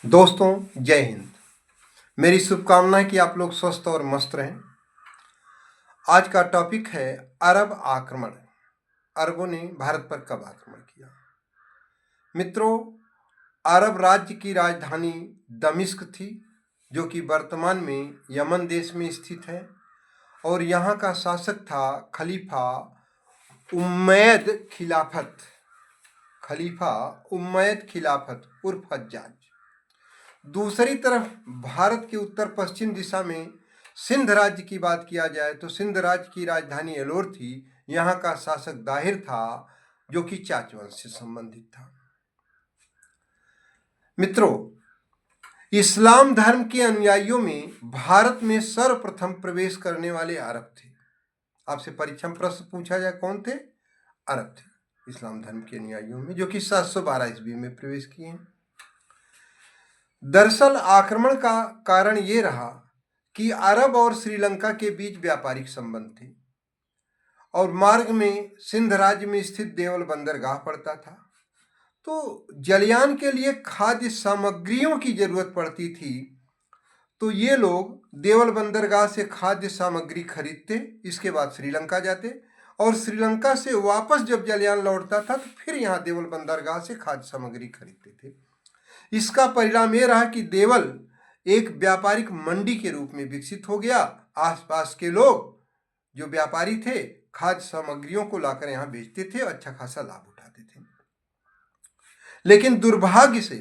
दोस्तों, जय हिंद। मेरी शुभकामना है कि आप लोग स्वस्थ और मस्त रहें। आज का टॉपिक है अरब आक्रमण। अरबों ने भारत पर कब आक्रमण किया? मित्रों, अरब राज्य की राजधानी दमिश्क थी, जो कि वर्तमान में यमन देश में स्थित है, और यहाँ का शासक था खलीफा उम्मयद खिलाफत उर्फ हज्जाज। दूसरी तरफ भारत के उत्तर पश्चिम दिशा में सिंध राज्य की बात किया जाए तो सिंध राज्य की राजधानी एलोर थी। यहाँ का शासक दाहिर था, जो कि चाच वंश से संबंधित था। मित्रों, इस्लाम धर्म के अनुयायियों में भारत में सर्वप्रथम प्रवेश करने वाले अरब थे। आपसे परीक्षा में प्रश्न पूछा जाए, कौन थे? अरब थे इस्लाम धर्म के अनुयायियों में, जो कि 712 ईस्वी में प्रवेश किए हैं। दरअसल आक्रमण का कारण ये रहा कि अरब और श्रीलंका के बीच व्यापारिक संबंध थे और मार्ग में सिंध राज्य में स्थित देवल बंदरगाह पड़ता था। तो जलयान के लिए खाद्य सामग्रियों की जरूरत पड़ती थी, तो ये लोग देवल बंदरगाह से खाद्य सामग्री खरीदते, इसके बाद श्रीलंका जाते, और श्रीलंका से वापस जब जलयान लौटता था तो फिर यहाँ देवल बंदरगाह से खाद्य सामग्री खरीदते थे। इसका परिणाम यह रहा कि देवल एक व्यापारिक मंडी के रूप में विकसित हो गया। आसपास के लोग जो व्यापारी थे खाद्य सामग्रियों को लाकर यहाँ बेचते थे, अच्छा खासा लाभ उठाते थे। लेकिन दुर्भाग्य से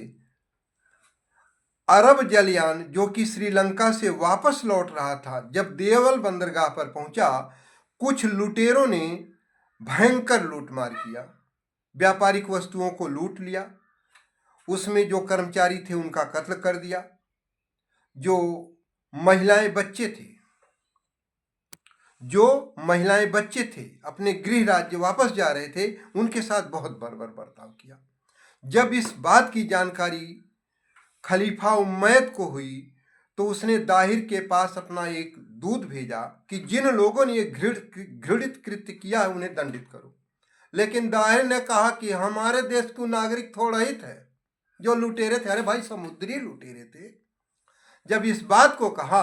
अरब जलयान, जो कि श्रीलंका से वापस लौट रहा था, जब देवल बंदरगाह पर पहुंचा, कुछ लुटेरों ने भयंकर लूटमार किया, व्यापारिक वस्तुओं को लूट लिया, उसमें जो कर्मचारी थे उनका कत्ल कर दिया, जो महिलाएं बच्चे थे अपने गृह राज्य वापस जा रहे थे, उनके साथ बहुत बर्बर बर्ताव किया। जब इस बात की जानकारी खलीफा उम्मयद को हुई तो उसने दाहिर के पास अपना एक दूत भेजा कि जिन लोगों ने ये घृणित कृत्य किया है उन्हें दंडित करो। लेकिन दाहिर ने कहा कि हमारे देश को नागरिक थोड़ा ही थे, जो लुटेरे थे, अरे भाई समुद्री लुटेरे थे। जब इस बात को कहा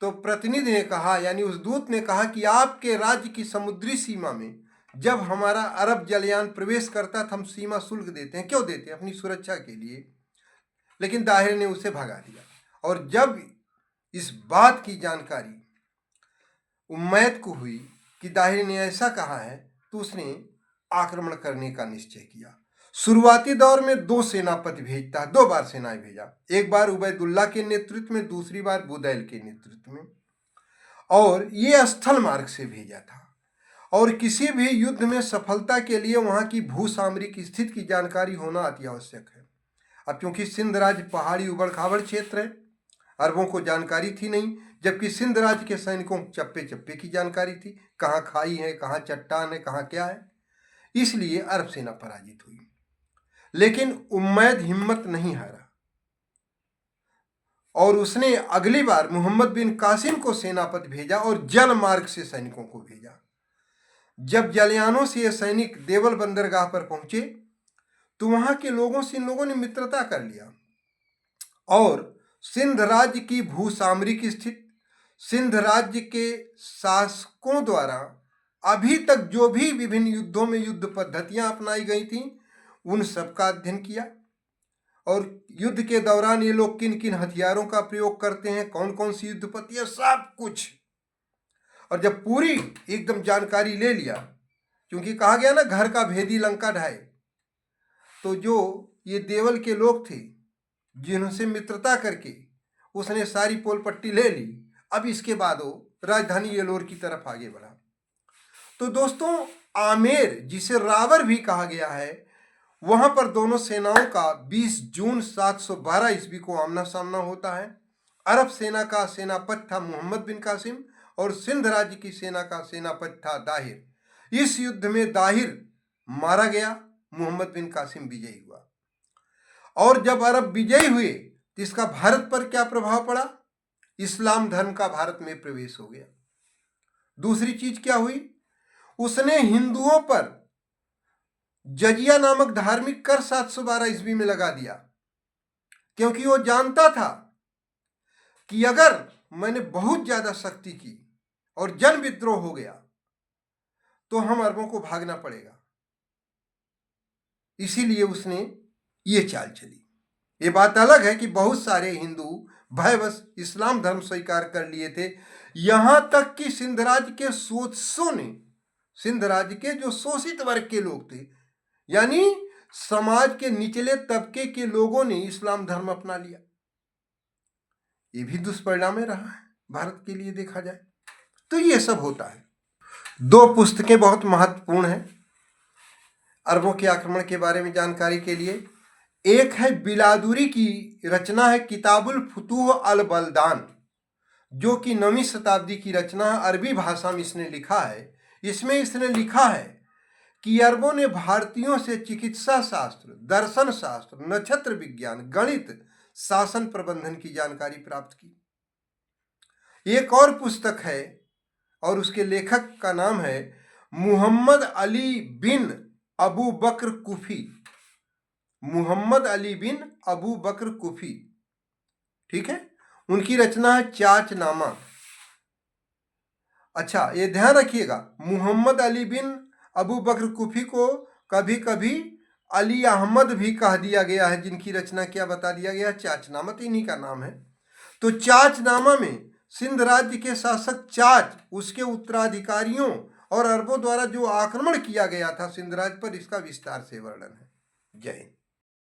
तो प्रतिनिधि ने कहा, यानी उस दूत ने कहा कि आपके राज्य की समुद्री सीमा में जब हमारा अरब जलयान प्रवेश करता था हम सीमा शुल्क देते हैं। क्यों देते हैं? अपनी सुरक्षा के लिए। लेकिन दाहिर ने उसे भगा दिया, और जब इस बात की जानकारी उम्मैद को हुई कि दाहिर ने ऐसा कहा है, तो उसने आक्रमण करने का निश्चय किया। शुरुआती दौर में 2 सेनापति भेजता है, 2 बार सेनाएं भेजा, एक बार उबैदुल्ला के नेतृत्व में, दूसरी बार बुदैल के नेतृत्व में, और ये स्थल मार्ग से भेजा था। और किसी भी युद्ध में सफलता के लिए वहां की भूसामरिक स्थिति की जानकारी होना अति आवश्यक है। अब क्योंकि सिंध राज्य पहाड़ी उबड़ खाबड़ क्षेत्र है, अरबों को जानकारी थी नहीं, जबकि सिंध राज्य के सैनिकों को चप्पे चप्पे की जानकारी थी, कहाँ खाई है, कहाँ चट्टान है, कहाँ क्या है। इसलिए अरब सेना पराजित हुई। लेकिन उम्मैद हिम्मत नहीं हारा और उसने अगली बार मोहम्मद बिन कासिम को सेनापति भेजा और जल मार्ग से सैनिकों को भेजा। जब जलयानों से ये सैनिक देवल बंदरगाह पर पहुंचे तो वहां के लोगों से इन लोगों ने मित्रता कर लिया, और सिंध राज्य की भूसामरिक स्थिति, सिंध राज्य के शासकों द्वारा अभी तक जो भी विभिन्न युद्धों में युद्ध पद्धतियां अपनाई गई थीं, उन सब का अध्ययन किया, और युद्ध के दौरान ये लोग किन किन हथियारों का प्रयोग करते हैं, कौन कौन सी युद्ध पद्धति है, सब कुछ। और जब पूरी एकदम जानकारी ले लिया, क्योंकि कहा गया ना, घर का भेदी लंका ढाए, तो जो ये देवल के लोग थे जिनसे मित्रता करके उसने सारी पोल पट्टी ले ली, अब इसके बाद वो राजधानी येलोर की तरफ आगे बढ़ा। तो दोस्तों, आमेर, जिसे रावर भी कहा गया है, वहां पर दोनों सेनाओं का 20 जून 712 ईस्वी को आमना सामना होता है। अरब सेना का सेनापति था मोहम्मद बिन कासिम और सिंध राज्य की सेना का सेनापति था दाहिर। इस युद्ध में दाहिर मारा गया, मोहम्मद बिन कासिम विजयी हुआ। और जब अरब विजयी हुए तो इसका भारत पर क्या प्रभाव पड़ा? इस्लाम धर्म का भारत में प्रवेश हो गया। दूसरी चीज क्या हुई? उसने हिंदुओं पर जजिया नामक धार्मिक कर 712 ईस्वी में लगा दिया, क्योंकि वो जानता था कि अगर मैंने बहुत ज्यादा शक्ति की और जन विद्रोह हो गया तो हम अरबों को भागना पड़ेगा। इसीलिए उसने ये चाल चली। ये बात अलग है कि बहुत सारे हिंदू भयवश इस्लाम धर्म स्वीकार कर लिए थे, यहां तक कि सिंध राज्य के सोचसों ने, सिंध राज्य के जो शोषित वर्ग के लोग थे, यानी समाज के निचले तबके के लोगों ने इस्लाम धर्म अपना लिया। ये भी दुष्परिणाम रहा है भारत के लिए देखा जाए तो। ये सब होता है। दो पुस्तकें बहुत महत्वपूर्ण हैं अरबों के आक्रमण के बारे में जानकारी के लिए। एक है बिलादुरी की रचना है किताबुल फुतूह अल बलदान, जो कि 9वीं शताब्दी की रचना है, अरबी भाषा में इसने लिखा है। इसमें इसने लिखा है कि अरबों ने भारतीयों से चिकित्सा शास्त्र, दर्शन शास्त्र, नक्षत्र विज्ञान, गणित, शासन प्रबंधन की जानकारी प्राप्त की। एक और पुस्तक है और उसके लेखक का नाम है मुहम्मद अली बिन अबू बकर कुफी। मुहम्मद अली बिन अबू बकर कुफी, ठीक है। उनकी रचना है चाचनामा। अच्छा, ये ध्यान रखिएगा, मुहम्मद अली बिन अबू बकर कुफी को कभी कभी अली अहमद भी कह दिया गया है, जिनकी रचना क्या बता दिया गया, चाचनामा, तो इन्हीं का नाम है। तो चाचनामा में सिंध राज्य के शासक चाच, उसके उत्तराधिकारियों और अरबों द्वारा जो आक्रमण किया गया था सिंध राज्य पर, इसका विस्तार से वर्णन है। जय हिंद।